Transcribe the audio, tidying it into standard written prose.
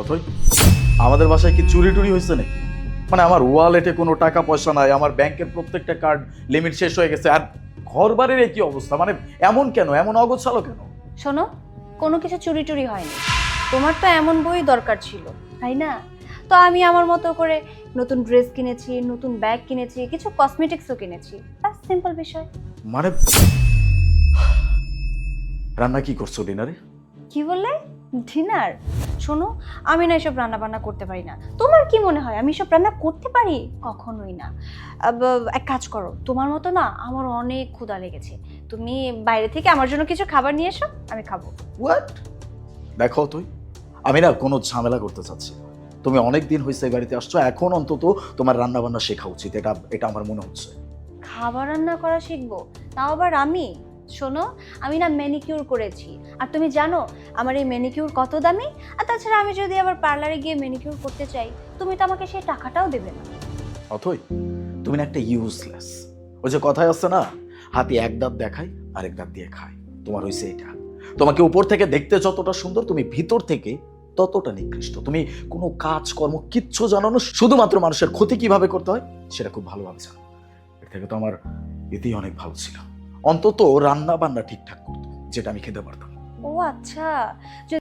অথই আমাদের বাসায় কি চুরি টুরি হয়েছে নাকি? মানে আমার ওয়ালেটে কোনো টাকা পয়সা নাই, আমার ব্যাংকের প্রত্যেকটা কার্ড লিমিট শেষ হয়ে গেছে, আর ঘর বাড়ির কি অবস্থা, মানে এমন কেন, এমন অগোছালো কেন? শোনো, কোনো কিছু চুরি টুরি হয়নি। তোমার তো এমন বই দরকার ছিল, তাই না? তো আমি আমার মতো করে নতুন ড্রেস কিনেছি, নতুন ব্যাগ কিনেছি, কিছু কসমেটিক্সও কিনেছি। ব্যাস, সিম্পল বিষয়। মানে রান্না কি করছো ডিনারে? কি বললে? ডিনার? শোনো, আমি না এসব রান্না বান্না করতে পারি না। তোমার কি মনে হয় আমি এসব রান্না করতে পারি? কখনোই না। এক কাজ করো, তোমার মতো না আমার অনেক ক্ষুধা লেগেছে, তুমি বাইরে থেকে আমার জন্য কিছু খাবার নিয়ে এসো, আমি খাবো। হোয়াট? দেখো তুই, আমি না কোনো ঝামেলা করতে চাচ্ছি না। তুমি অনেক দিন হয়েছে এই বাড়িতে আসছো, এখন অন্তত তোমার রান্না বান্না শেখা উচিত, এটা এটা আমার মনে হচ্ছে। খাবার রান্না করা শিখবো? তাও আবার আমি? শোনো, আমি না ম্যানিকিউর করেছি, আর তুমি জানো আমার এই ম্যানিকিউর কত দামি? আর তাছাড়া আমি যদি আবার পার্লারে গিয়ে ম্যানিকিউর করতে চাই, তুমি তো আমাকে সেই টাকাটাও দেবে না। অথই তুমি না একটা ইউজলেস। ওই যে কথায় আছে না, হাতি এক দাঁত দেখায় আরেক দাঁত দিয়ে খায়, তোমার হয়েছে এটা। তোমাকে উপর থেকে দেখতে যতটা সুন্দর, তুমি ভিতর থেকে ততটা নিকৃষ্ট। তুমি কোনো কাজকর্ম কিচ্ছু জানো না, শুধুমাত্র মানুষের ক্ষতি কিভাবে করতে হয় সেটা খুব ভালোভাবে জানো। এর থেকে তো আমার এতেই অনেক ভালো ছিল, অন্তত রান্না বান্না ঠিকঠাক করতো, যেটা আমি খেতে পারতাম। ও আচ্ছা।